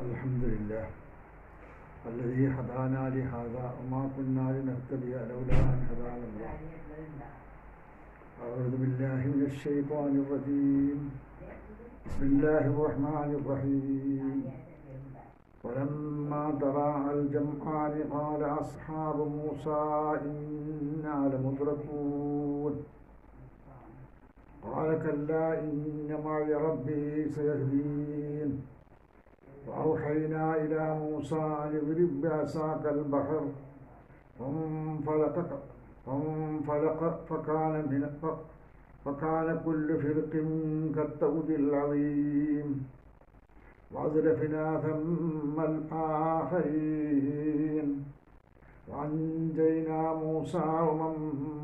الحمد لله الذي هدانا لهذا وما كنا لنهتدي لولا أن هدانا الله. أعوذ بالله من الشيطان الرجيم. بسم الله الرحمن الرحيم. ولما تراءى الجمعان قال أصحاب موسى إنا لمدركون قال كلا إن معي ربي سيهدين. وأوحينا إلى موسى أن اضرب بعصاك البحر فانفلق فكان كل فرق كالطود العظيم. وأزلفنا ثم الآخرين وأنجينا موسى ومن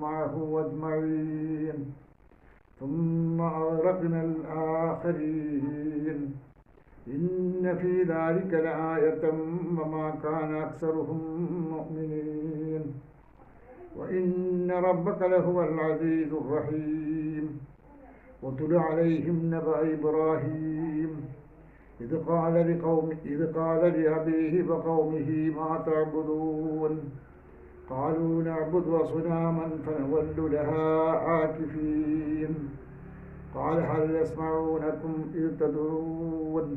معه أجمعين ثم أغرقنا الآخرين. إن في ذلك لآية وما كان أكثرهم مؤمنين وإن ربك لهو العزيز الرحيم. واتل عليهم نبأ إبراهيم إذ قال لأبيه وقومه ما تعبدون قالوا نعبد أصناما فنظل لها عاكفين. قال هل يسمعونكم إذ تدعون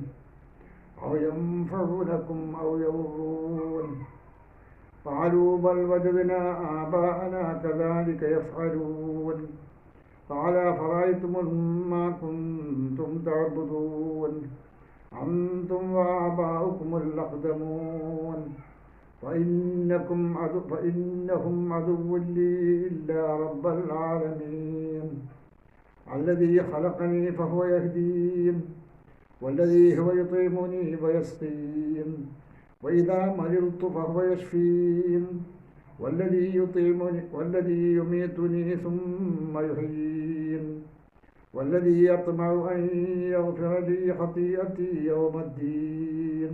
أو ينفعونكم أو يضرون قالوا بل وجدنا آباءنا كذلك يفعلون. قال أفرأيتم ما كنتم تعبدون أنتم وآباؤكم الأقدمون فإنهم عدو لي إلا رب العالمين الذي خلقني فهو يهدين والذي هو يطعمني ويسقين وإذا مرضت فهو يشفين والذي يميتني ثم يحيين والذي يطمع أن يغفر لي خطيئتي يوم الدين.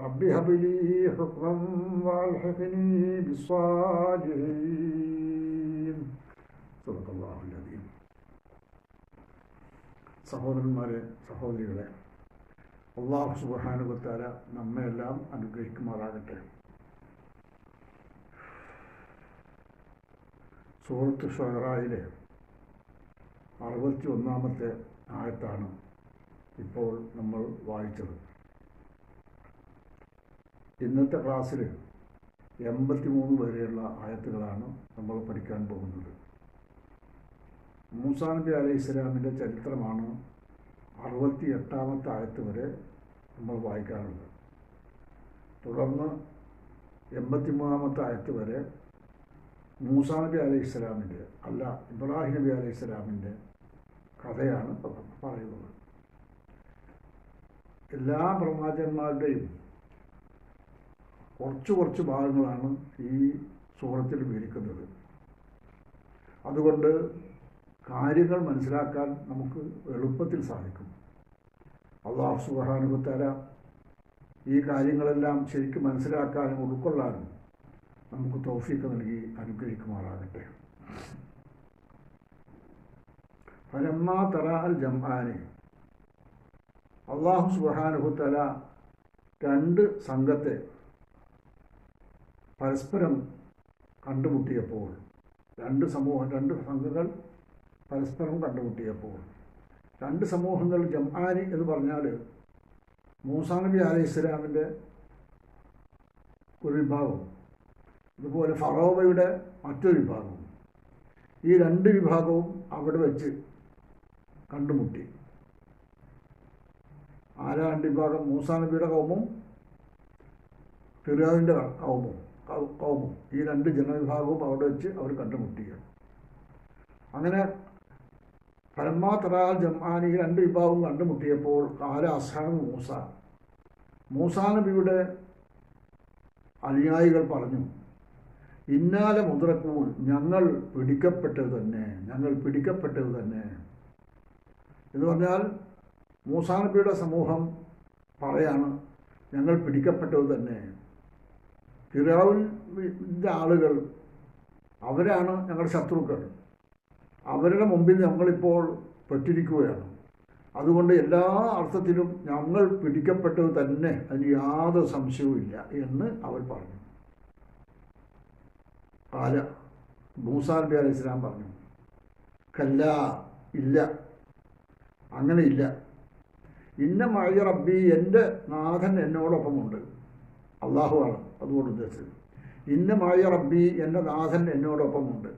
رب هب لي حكما وألحقني بالصالحين. صدق الله العظيم. സഹോദരന്മാരെ, സഹോദരികളെ, അല്ലാഹു സുബ്ഹാനഹു വ തആല നമ്മെല്ലാം അനുഗ്രഹിക്കുമാറാകട്ടെ. സൂറത്ത് ശുഅറയിലെ 61-ാമത്തെ ആയത്താണ് ഇപ്പോൾ നമ്മൾ വായിച്ചത്. ഇന്നത്തെ ക്ലാസ്സിൽ 83 വരെയുള്ള ആയത്തുകളാണ് നമ്മൾ പഠിക്കാൻ പോകുന്നത്. മൂസാ നബി അലൈഹിസ്സലാമിൻ്റെ ചരിത്രമാണ് 68-ാമത്തെ ആയത്ത് വരെ നമ്മൾ വായിക്കാറുള്ളത്. തുടർന്ന് 83-ാമത്തെ ആയത്ത് വരെ മൂസാ നബി അലൈഹിസ്സലാമിൻ്റെ ഇബ്രാഹിം നബി അലൈഹിസ്സലാമിൻ്റെ കഥയാണ് പറയുന്നത്. എല്ലാ പ്രവാചകന്മാരുടെയും കുറച്ച് ഭാഗങ്ങളാണ് ഈ സൂറത്തിൽ വിവരിക്കുന്നത്. അതുകൊണ്ട് കാര്യങ്ങൾ മനസ്സിലാക്കാൻ നമുക്ക് എളുപ്പത്തിൽ സാധിക്കും. അല്ലാഹു സുബ്ഹാനഹു വ തആല ഈ കാര്യങ്ങളെല്ലാം ശരിക്കും മനസ്സിലാക്കാനും ഉൾക്കൊള്ളാനും നമുക്ക് തൗഫീഖ് നൽകി അനുഗ്രഹിക്കുമാറാകട്ടെ. ഫലമ്മാ തറാഅൽ ജംആനി, അല്ലാഹു സുബ്ഹാനഹു വ തആല രണ്ട് സംഘത്തെ പരസ്പരം കണ്ടുമുട്ടിയപ്പോൾ, രണ്ട് സംഘങ്ങൾ പരസ്പരം കണ്ടുമുട്ടിയപ്പോൾ, രണ്ട് സമൂഹങ്ങൾ ജംആനി എന്ന് പറഞ്ഞാൽ മൂസാ നബി അലൈഹിസ്സലാമിൻ്റെ ഒരു വിഭാഗം, അതുപോലെ ഫറോവയുടെ മറ്റൊരു വിഭാഗവും, ഈ രണ്ട് വിഭാഗവും അവിടെ വെച്ച് കണ്ടുമുട്ടി. ആരാ രണ്ട് വിഭാഗം? മൂസാ നബിയുടെ കൗമും ഫിർഔനിൻ്റെ കൗമും, ഈ രണ്ട് ജനവിഭാഗവും അവിടെ വെച്ച് അവർ കണ്ടുമുട്ടുകയാണ്. അങ്ങനെ ഫലമ്മാ തറാഅൽ ജംആനി, രണ്ട് വിഭാഗവും കണ്ടുമുട്ടിയപ്പോൾ ഖാല അസ്ഹാബു മൂസാ നബിയുടെ അനുയായികൾ പറഞ്ഞു, ഇന്നാല മുദ്രക്കൂൻ, ഞങ്ങൾ പിടിക്കപ്പെട്ടത് തന്നെ എന്ന് പറഞ്ഞാൽ മൂസാ നബിയുടെ സമൂഹം പറയാണ്, ഞങ്ങൾ പിടിക്കപ്പെട്ടത് തന്നെ. ഫിർഔനിൻ്റെ ആളുകൾ അവരാണ് ഞങ്ങളുടെ ശത്രുക്കൾ, അവരുടെ മുമ്പിൽ ഞങ്ങളിപ്പോൾ പെട്ടിരിക്കുകയാണ്. അതുകൊണ്ട് എല്ലാ അർത്ഥത്തിലും ഞങ്ങൾ പിടിക്കപ്പെട്ടത് തന്നെ, അതിന് യാതൊരു സംശയവുമില്ല എന്ന് അവർ പറഞ്ഞു. മൂസാ നബി അലൈഹി സ്വലാം പറഞ്ഞു, കല്ല, ഇല്ല, അങ്ങനെയില്ല. ഇന്ന മഅ റബ്ബി, എൻ്റെ നാഥൻ എന്നോടൊപ്പമുണ്ട്. അള്ളാഹുവാണ് അതുകൊണ്ട് ഉദ്ദേശിച്ചത്. ഇന്ന മഅ റബ്ബി, എൻ്റെ നാഥൻ എന്നോടൊപ്പമുണ്ട്.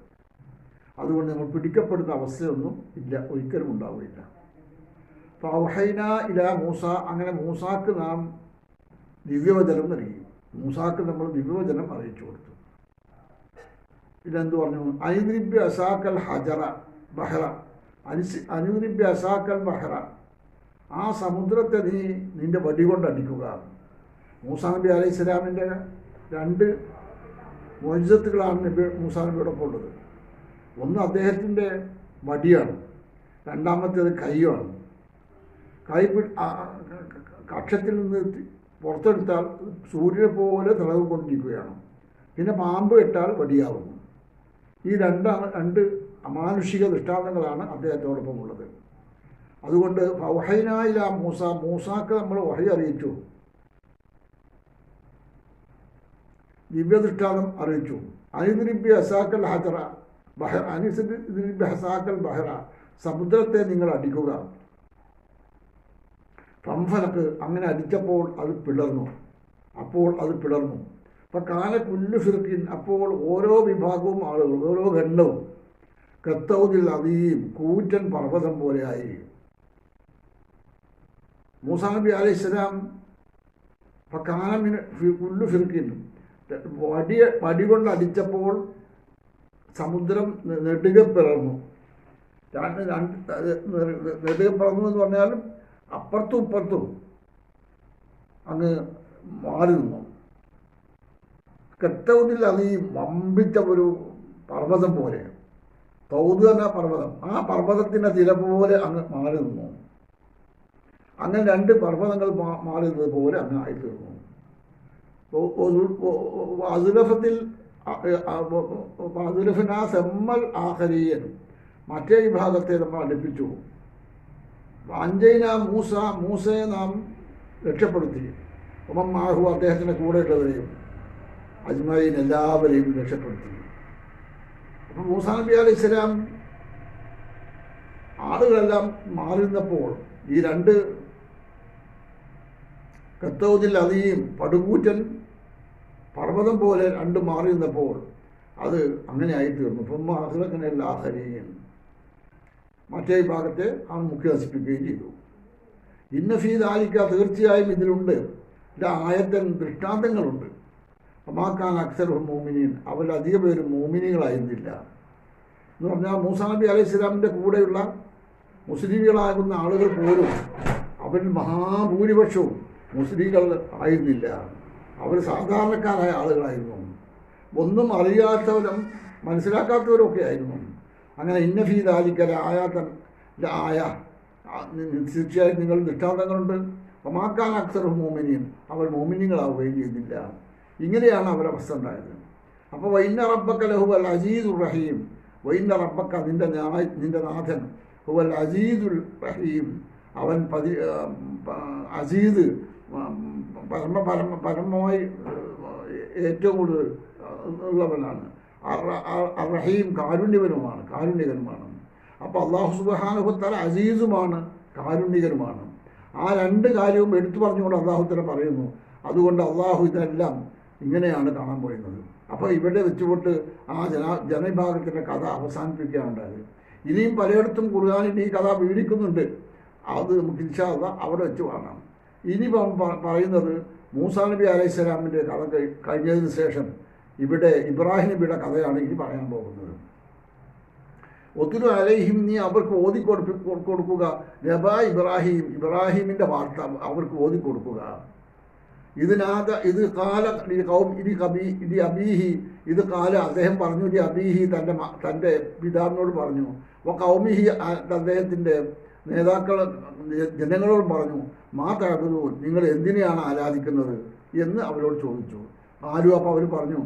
അതുകൊണ്ട് നമ്മൾ പിടിക്കപ്പെടുന്ന അവസ്ഥയൊന്നും ഇല്ല, ഒരിക്കലും ഉണ്ടാവുകയില്ല. ഫൗഹൈന ഇലാ മൂസ, അങ്ങനെ മൂസാക്ക് നാം ദിവ്യവചനം നൽകി. മൂസാക്ക് നമ്മൾ ദിവ്യവചനം അറിയിച്ചു കൊടുത്തു. ഇതെന്ത് പറഞ്ഞു? അനുദ്രിബ്യ അസാക്കൽ ഹജറ ബഹ്റ, അനുദ്രിബ്യ അസാക്കൽ ബഹ്റ, ആ സമുദ്രത്തെ നീ നിൻ്റെ വടി കൊണ്ട് അടിക്കുക. മൂസാ നബി അലൈഹി സ്വലാമിൻ്റെ 2 മുഅ്ജിസത്തുകളാണ് മൂസാ നബിയോടൊപ്പം ഉള്ളത്. ഒന്ന് അദ്ദേഹത്തിൻ്റെ വടിയാണ്, രണ്ടാമത്തേത് കൈയാണ്. കൈ കക്ഷത്തിൽ നിന്ന് പുറത്തെടുത്താൽ സൂര്യനെ പോലെ തിളവ് കൊണ്ടിരിക്കുകയാണ്. പിന്നെ പാമ്പ് ഇട്ടാൽ വടിയാവുന്നു. ഈ രണ്ട് അമാനുഷിക ദൃഷ്ടാന്തങ്ങളാണ് അദ്ദേഹത്തോടൊപ്പം ഉള്ളത്. അതുകൊണ്ട് ഫൗഹൈനായില മൂസ, മൂസാക്ക് നമ്മൾ വഹി അറിയിച്ചു, ദിവ്യദൃഷ്ടാന്തം അറിയിച്ചു. അനുദ്രിബ്യ അസാക്കൽ ഹജറ ബഹ, അനുദ്രിബ്യ ഹസാക്കൽ ബഹറ, സമുദ്രത്തെ നിങ്ങൾ അടിക്കുക. ഫംഫലക്ക്, അങ്ങനെ അടിച്ചപ്പോൾ അത് പിളർന്നു. അപ്പം കാല കുല്ലു ഫിർക്കിൻ, അപ്പോൾ ഓരോ വിഭാഗവും ആളുകൾ, ഓരോ ഖണ്ഡവും കത്തൗദിൽ അദീം, കൂറ്റൻ പർവ്വതം പോലെ ആയി. മൂസാ നബി അലൈഹി സ്വലാം കാലമിന് കുല്ലു ഫിർക്കിൻ, വടി കൊണ്ട് അടിച്ചപ്പോൾ സമുദ്രം നെടുകെ പിളർന്നു. നെടുകെ പിളർന്നു എന്ന് പറഞ്ഞാലും അപ്പുറത്തും ഇപ്പുറത്തും അങ്ങ് മാറി നിന്നു. കത്തൗദിൽ അദീം, വമ്പിച്ച ഒരു പർവ്വതം പോലെ. തൗദ് എന്ന പർവ്വതം, ആ പർവ്വതത്തിൻ്റെ തിര പോലെ അങ്ങ് മാറി നിന്നു. അങ്ങനെ 2 പർവ്വതങ്ങൾ മാറി നിന്നത് പോലെ അങ്ങ് ആയിത്തീർന്നു. അതുലഫിനാ സെമ്മൽ ആഖരീൻ, മറ്റേ വിഭാഗത്തെ നമ്മൾ അടുപ്പിച്ചു. അഞ്ചൈന മൂസയെ നാം രക്ഷപ്പെടുത്തി. മാഹു, അദ്ദേഹത്തിൻ്റെ കൂടെയുള്ളവരെയും അജ്മഈൻ, എല്ലാവരെയും രക്ഷപ്പെടുത്തി. അപ്പം മൂസാ നബി അലൈഹി സ്വലാം ആളുകളെല്ലാം മാറിയിരുന്നപ്പോൾ, ഈ 2 കത്തൗദിൽ അദീം, പടുകൂറ്റൻ പർവ്വതം പോലെ 2 മാറി നിന്നപ്പോൾ അത് അങ്ങനെ ആയിത്തീർന്നു. അപ്പം അഹ്ലഖ്നൽ ആഖരീൻ, മറ്റേ ഭാഗത്തെ അവൻ മുഖ്യ നശിപ്പിക്കുകയും ചെയ്തു. ഇന്ന ഫീ ദാലിക, തീർച്ചയായും ഇതിലുണ്ട് ആയത്തൻ, ദൃഷ്ടാന്തങ്ങളുണ്ട്. അമാക്കാൻ അക്സറുഹും മോമിനീൻ, അവരധിക പേരും മോമിനികളായിരുന്നില്ല എന്ന് പറഞ്ഞാൽ മൂസാ നബി അലൈഹി സ്വലാമിൻ്റെ കൂടെയുള്ള മുസ്ലിമുകളാകുന്ന ആളുകൾ പോലും അവരിൽ മഹാഭൂരിപക്ഷവും മുസ്ലിങ്ങൾ ആയിരുന്നില്ല. അവർ സാധാരണക്കാരായ ആളുകളായിരുന്നു. ഒന്നും അറിയാത്തവരും മനസ്സിലാക്കാത്തവരൊക്കെ ആയിരുന്നു. അങ്ങനെ ഇന്ന ഫീ ദാലിക ആയാത്തൻ ആയ, തീർച്ചയായും നിങ്ങൾ ദൃഷ്ടാന്തങ്ങളുണ്ട്. അമാക്കാൻ അക്സറുഹും മോമിനീൻ, അവർ മോമിനികളാവുകയും ചെയ്യുന്നില്ല. ഇങ്ങനെയാണ് അവരവസ്ഥ ഉണ്ടായത്. അപ്പോൾ വൈന്ന റബ്ബക്ക ലഹുവൽ അസീദുർ റഹീം, വൈന്ന റബ്ബക്ക, നിൻ്റെ നാഥൻ, ഹുവൽ അസീദുൽ റഹീം, അവൻ അസീദ്, പരമമായി ഏറ്റവും കൂടുതൽ ഉള്ളവനാണ്. റഹീം, കാരുണ്യകനുമാണ്. അപ്പോൾ അല്ലാഹു സുബ്ഹാനഹു വ തആല അസീസുമാണ്, കാരുണ്യകനുമാണ്. ആ 2 കാര്യവും എടുത്തു പറഞ്ഞുകൊണ്ട് അല്ലാഹു തആല പറയുന്നു. അതുകൊണ്ട് അല്ലാഹു ഇതെല്ലാം ഇങ്ങനെയാണ് കാണാൻ പോയിരുന്നത്. അപ്പോൾ ഇവിടെ വെച്ചുകൊണ്ട് ആ ജനവിഭാഗത്തിൻ്റെ കഥ അവസാനിപ്പിക്കുകയാണുണ്ടായത്. ഇനിയും പലയിടത്തും ഖുർആനിൽ ഈ കഥ വിവരിക്കുന്നുണ്ട്. അത് നമുക്ക് ഇൻഷാ അല്ലാഹ് അവിടെ വെച്ച് കാണാം. ഇനി പറയുന്നത് മൂസാ നബി അലൈഹി സ്വലാമിൻ്റെ കഥ കഴിഞ്ഞതിന് ശേഷം ഇവിടെ ഇബ്രാഹിം നബിയുടെ കഥയാണ് ഇനി പറയാൻ പോകുന്നത്. ഒത്തിരി അലൈഹിം, നീ അവർക്ക് കൊടുക്കുക നബാ ഇബ്രാഹിം, ഇബ്രാഹിമിൻ്റെ വാർത്ത അവർക്ക് കൊടുക്കുക. ഇത് കാല ഇത് അബീഹി, ഇത് കാല അദ്ദേഹം പറഞ്ഞു, ഇത് അബീഹി തൻ്റെ പിതാവിനോട് പറഞ്ഞു. കൗമിഹി, അദ്ദേഹത്തിൻ്റെ നേതാക്കൾ ജനങ്ങളോട് പറഞ്ഞു, മാ തഅബുദൂ, നിങ്ങൾ എന്തിനെയാണ് ആരാധിക്കുന്നത് എന്ന് അവരോട് ചോദിച്ചു. അപ്പോൾ അവർ പറഞ്ഞു,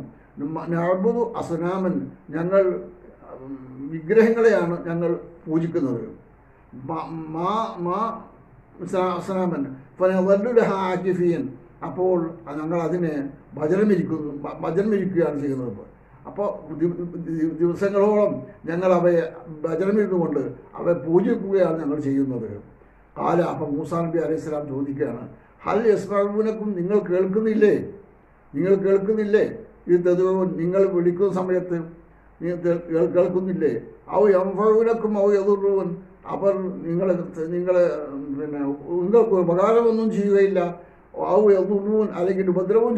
നഅബുദു അസ്നാമൻ, ഞങ്ങൾ വിഗ്രഹങ്ങളെയാണ് ഞങ്ങൾ പൂജിക്കുന്നത്. അസ്സലാമൻ ആക്കിഫീൻ. അപ്പോൾ ഞങ്ങൾ അതിനെ ഭജനമിരിക്കുകയാണ് ചെയ്യുന്നത്. അപ്പോൾ ദിവസങ്ങളോളം ഞങ്ങൾ അവയെ ഭജനമിരുന്നുകൊണ്ട് അവയെ പൂജിക്കുകയാണ് ഞങ്ങൾ ചെയ്യുന്നത്. അപ്പം മൂസാ നബി അലൈഹി സ്വലാം ചോദിക്കുകയാണ്, ഹൽ യസ്മഊനക്കും, നിങ്ങൾ കേൾക്കുന്നില്ലേ? ഇത് നിങ്ങൾ വിളിക്കുന്ന സമയത്ത് കേൾക്കുന്നില്ലേ? ഔ യൻഫഊനക്കും ഔ യദുറൂൻ, അവർ നിങ്ങൾക്ക് ഉപകാരമൊന്നും ചെയ്യുകയില്ല. ഔ യദുറൂൻ, അല്ലെങ്കിൽ ഉപദ്രവവും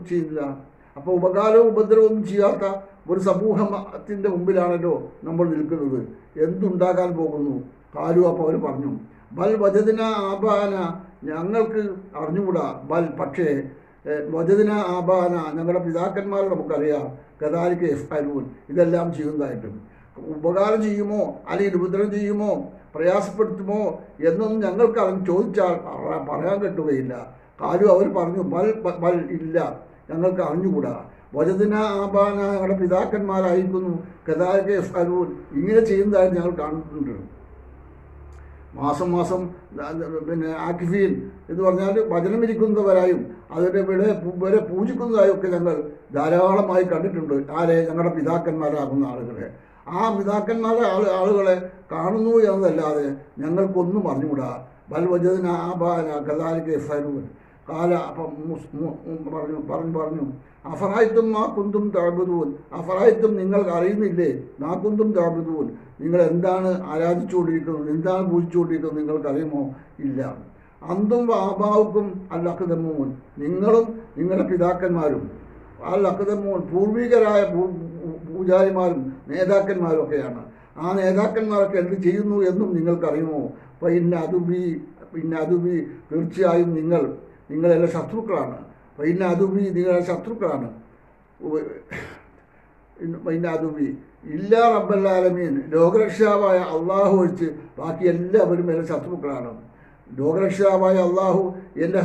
ചെയ്യില്ല. അപ്പോൾ ഉപകാരവും ഉപദ്രവവും ചെയ്യാത്ത ഒരു സമൂഹത്തിൻ്റെ മുമ്പിലാണല്ലോ നമ്മൾ നിൽക്കുന്നത്. എന്തുണ്ടാകാൻ പോകുന്നു? കാലു. അപ്പോൾ അവർ പറഞ്ഞു, ബൽ വജദ്ന ആബാന, ഞങ്ങൾക്ക് അറിഞ്ഞുകൂടാ. പക്ഷേ വജദ്ന ആബാന, ഞങ്ങളുടെ പിതാക്കന്മാർ നമുക്കറിയാം. കദാലിക യഫ്അലൂൻ, ഇതെല്ലാം ചെയ്യുന്നതായിട്ടും. ഉപകാരം ചെയ്യുമോ അല്ലെങ്കിൽ ഉപദ്രവം ചെയ്യുമോ പ്രയാസപ്പെടുത്തുമോ എന്നൊന്നും ഞങ്ങൾക്ക് ചോദിച്ചാൽ പറയാൻ കിട്ടുകയില്ല. കാലു, അവർ പറഞ്ഞു, ബൽ ഇല്ല, ഞങ്ങൾക്ക് അറിഞ്ഞുകൂടാ. വജദ്ന ആബാന, ഞങ്ങളുടെ പിതാക്കന്മാരായിരിക്കുന്നു. കദാലിക യഫ്അലൂൻ, ഇങ്ങനെ ചെയ്യുന്നതായിട്ട് ഞങ്ങൾ കാണുന്നുണ്ട്. മാസം ആക്കിഫീൻ എന്ന് പറഞ്ഞാൽ ഭജനമിരിക്കുന്നവരായും അതിൻ്റെ വരെ പൂജിക്കുന്നതായും ഒക്കെ ഞങ്ങൾ ധാരാളമായി കണ്ടിട്ടുണ്ട്. ഞങ്ങളുടെ പിതാക്കന്മാരാകുന്ന ആളുകളെ. ആ പിതാക്കന്മാരെ ആളുകളെ കാണുന്നു എന്നതല്ലാതെ ഞങ്ങൾക്കൊന്നും അറിഞ്ഞുകൂടാ. ബൽ വജദ്ന ആബാന കദാലിക യഫ്അലൂൻ. കാല. അപ്പം പറഞ്ഞു അഫറായിത്തും മാ കുന്തും തഅബുദൂൻ, അഫറായിത്തും, നിങ്ങൾ അറിയുന്നില്ലേ? മാ കുന്തും തഅബുദൂൻ, നിങ്ങൾ എന്താണ് ആരാധിച്ചുകൊണ്ടിരിക്കുന്നത്, എന്താണ് പൂജിച്ചുകൊണ്ടിരിക്കുന്നത് നിങ്ങൾക്കറിയുമോ? ഇല്ല. അന്തും ആബാവുക്കും അൽ അഖ്ദമൂൻ, നിങ്ങളും നിങ്ങളുടെ പിതാക്കന്മാരും അൽ അഖ്ദമൂൻ, പൂർവികരായ പൂജാരിമാരും നേതാക്കന്മാരും ഒക്കെയാണ്. ആ നേതാക്കന്മാരൊക്കെ എന്ത് ചെയ്യുന്നു എന്നും നിങ്ങൾക്കറിയുമോ? പിന്നെ അതുബി, തീർച്ചയായും നിങ്ങളെല്ലാം ശത്രുക്കളാണ്. അതുബി, നിങ്ങളുടെ ശത്രുക്കളാണ്. അതുബി ഇല്ല റബ്ബൽ-ആലമീൻ, ലോകരക്ഷാവായ അള്ളാഹു ഒഴിച്ച് ബാക്കി എല്ലാവരും എൻ്റെ ശത്രുക്കളാണ്. ലോകരക്ഷാവായ അള്ളാഹു എന്നെ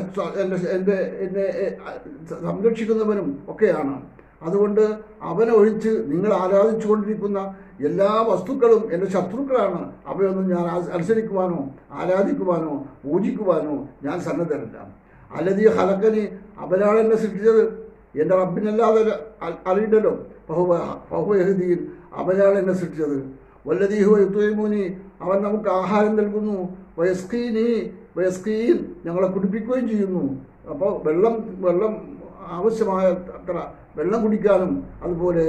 സംരക്ഷിക്കുന്നവനും ഒക്കെയാണ്. അതുകൊണ്ട് അവനെ ഒഴിച്ച് നിങ്ങൾ ആരാധിച്ചു കൊണ്ടിരിക്കുന്ന എല്ലാ വസ്തുക്കളും എൻ്റെ ശത്രുക്കളാണ്. അവയൊന്നും ഞാൻ അനുസരിക്കുവാനോ ആരാധിക്കുവാനോ പൂജിക്കുവാനോ ഞാൻ സന്നദ്ധരല്ല. അല്ലദീ ഖലഖനി, അവനാണ് എന്നെ സൃഷ്ടിച്ചത്. എൻ്റെ റബ്ബിനല്ലാതെ അറിയില്ലല്ലോ. ഫഹുവ യഹ്ദീൻ, അവനാണ് എന്നെ സൃഷ്ടിച്ചത്. വല്ലദീ ഹുവ യുത്ഇമുനി, അവൻ നമുക്ക് ആഹാരം നൽകുന്നു. വയസ്കീൻ, ഞങ്ങളെ കുടിപ്പിക്കുകയും ചെയ്യുന്നു. അപ്പോൾ വെള്ളം ആവശ്യമായ അത്ര വെള്ളം കുടിക്കാനും അതുപോലെ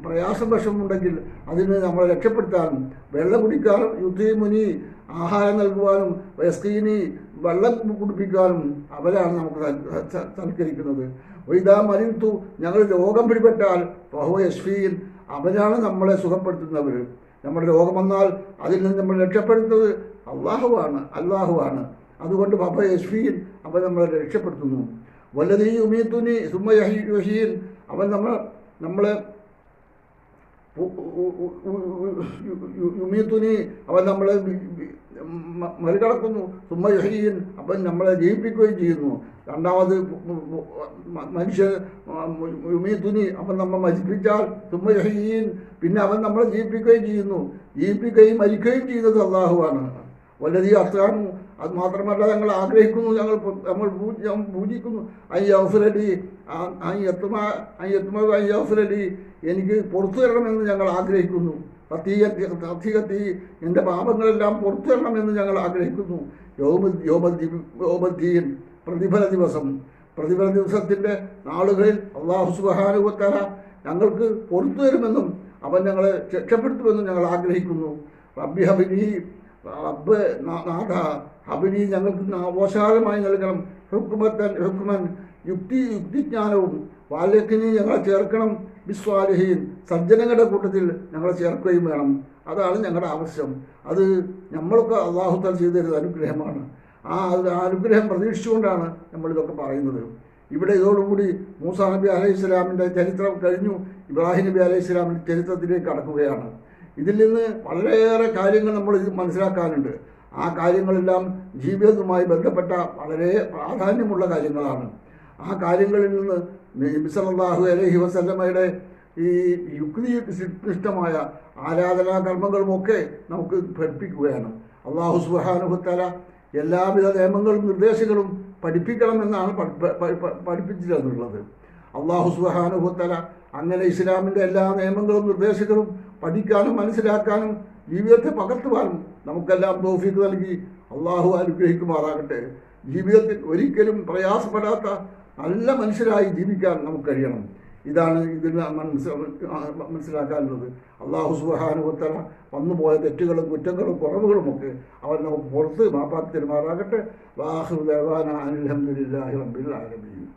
പ്രയാസം വിഷമുണ്ടെങ്കിൽ അതിന് നമ്മളെ രക്ഷപ്പെടുത്താനും വെള്ളം കുടിക്കാനും യുത്ഇമുനി, ആഹാരം നൽകുവാനും വയസ്കീനി, വെള്ളം കുടിപ്പിക്കാനും അവരാണ് നമുക്ക് സൽക്കരിക്കുന്നത്. വൈദാ മരിത്തു, ഞങ്ങൾ രോഗം പിടിപെട്ടാൽ ഫഹുവ യശ്ഫീൻ, അവരാണ് നമ്മളെ സുഖപ്പെടുത്തുന്നവർ. നമ്മുടെ രോഗം വന്നാൽ അതിൽ നിന്ന് നമ്മൾ രക്ഷപ്പെടുത്തുന്നത് അള്ളാഹുവാണ്. അതുകൊണ്ട് ഫഹുവ യശ്ഫീൻ, അവൻ നമ്മളെ രക്ഷപ്പെടുത്തുന്നു. വല്ലദീ യുമീതുനി സുമ്മ യുഹ്യീൻ, അവൻ നമ്മളെ യുമീതുനി, അവൻ നമ്മളെ മറികടക്കുന്നു. സുമ്മ യുഹ്യീൻ, അവൻ നമ്മളെ ജീവിപ്പിക്കുകയും ചെയ്യുന്നു. രണ്ടാമത് മനുഷ്യൻ യുമീതുനി, അവൻ നമ്മൾ മരിപ്പിച്ചാൽ സുമ്മ യുഹ്യീൻ, പിന്നെ അവൻ നമ്മളെ ജീവിപ്പിക്കുകയും ചെയ്യുന്നു. ജീവിപ്പിക്കുകയും മരിക്കുകയും ചെയ്യുന്നത് അള്ളാഹുവാണ്. വല്ലതീ അസ്ലാമു, അത് മാത്രമല്ല ഞങ്ങൾ ആഗ്രഹിക്കുന്നു, നമ്മൾ പൂജിക്കുന്നു. അയ്യത്തുമലി, എനിക്ക് പുറത്തു തരണമെന്ന് ഞങ്ങൾ ആഗ്രഹിക്കുന്നു. കത്തി എൻ്റെ പാപങ്ങളെല്ലാം പുറത്തു തരണമെന്ന് ഞങ്ങൾ ആഗ്രഹിക്കുന്നു. യോമദ്ദീൻ, പ്രതിഫല ദിവസത്തിൻ്റെ നാളുകളിൽ അല്ലാഹു സുബ്ഹാനഹു വ തആല ഞങ്ങൾക്ക് പുറത്തു തരുമെന്നും അവൻ ഞങ്ങളെ രക്ഷപ്പെടുത്തുമെന്നും ഞങ്ങൾ ആഗ്രഹിക്കുന്നു. റബ്ബി ഹബ്ലി, റബ്ബ് നാഥ, ഹബ്ലി, ഞങ്ങൾക്ക് അവസാനമായി നൽകണം. ഹുക്മൻ, യുക്തിജ്ഞാനവും. വാല്യക്കിനി, ഞങ്ങളെ ചേർക്കണം. ബിസ്വാലിഹീൻ, സജ്ജനങ്ങളുടെ കൂട്ടത്തിൽ ഞങ്ങളെ ചേർക്കുകയും വേണം. അതാണ് ഞങ്ങളുടെ ആവശ്യം. അത് നമ്മളൊക്കെ അല്ലാഹു തആല ചെയ്തു തരുന്ന അനുഗ്രഹമാണ്. ആ അനുഗ്രഹം പ്രതീക്ഷിച്ചുകൊണ്ടാണ് നമ്മളിതൊക്കെ പറയുന്നത്. ഇവിടെ ഇതോടുകൂടി മൂസാ നബി അലൈഹി സ്വലാമിൻ്റെ ചരിത്രം കഴിഞ്ഞു. ഇബ്രാഹിം നബി അലൈഹി സ്വലാമിൻ്റെ ചരിത്രത്തിലേക്ക് കടക്കുകയാണ്. ഇതിൽ നിന്ന് വളരെയേറെ കാര്യങ്ങൾ നമ്മൾ മനസ്സിലാക്കാനുണ്ട്. ആ കാര്യങ്ങളെല്ലാം ജീവിതവുമായി ബന്ധപ്പെട്ട വളരെ പ്രാധാന്യമുള്ള കാര്യങ്ങളാണ്. ആ കാര്യങ്ങളിൽ നിന്ന് നബി സല്ലല്ലാഹു അലൈഹി വസല്ലമയുടെ ഈ യുക്തിനിഷ്ഠമായ ആരാധനാ കർമ്മങ്ങളുമൊക്കെ നമുക്ക് പഠിപ്പിക്കുകയാണ്. അല്ലാഹു സുബ്ഹാനഹു വ തആല എല്ലാവിധ നിയമങ്ങളും നിർദ്ദേശങ്ങളും പഠിപ്പിക്കണമെന്നാണ് പഠിപ്പിച്ചു തന്നിട്ടുള്ളത്. അല്ലാഹു സുബ്ഹാനഹു വ തആല അങ്ങനെ ഇസ്ലാമിൻ്റെ എല്ലാ നിയമങ്ങളും നിർദ്ദേശങ്ങളും പഠിക്കാനും മനസ്സിലാക്കാനും ജീവിതത്തെ പകർത്തുവാനും നമുക്കെല്ലാം തൗഫീഖ് നൽകി അള്ളാഹു അനുഗ്രഹിക്കുമാറാകട്ടെ. ജീവിതത്തിൽ ഒരിക്കലും പ്രയാസപ്പെടാത്ത നല്ല മനുഷ്യരായി ജീവിക്കാൻ നമുക്ക് കഴിയണം. ഇതാണ് ഇതിൽ മനസ്സിലാക്കാനുള്ളത്. അല്ലാഹു സുബ്ഹാനഹു വ തആല വന്നുപോയ തെറ്റുകളും കുറ്റങ്ങളും കുറവുകളുമൊക്കെ അവൻ നമുക്ക് പുറത്ത് മാപ്പാക്കി തരുമാറാകട്ടെ. വാഖിറു ദഅവാനാ അനിൽ ഹംദുലില്ലാഹി റബ്ബിൽ ആലമീൻ.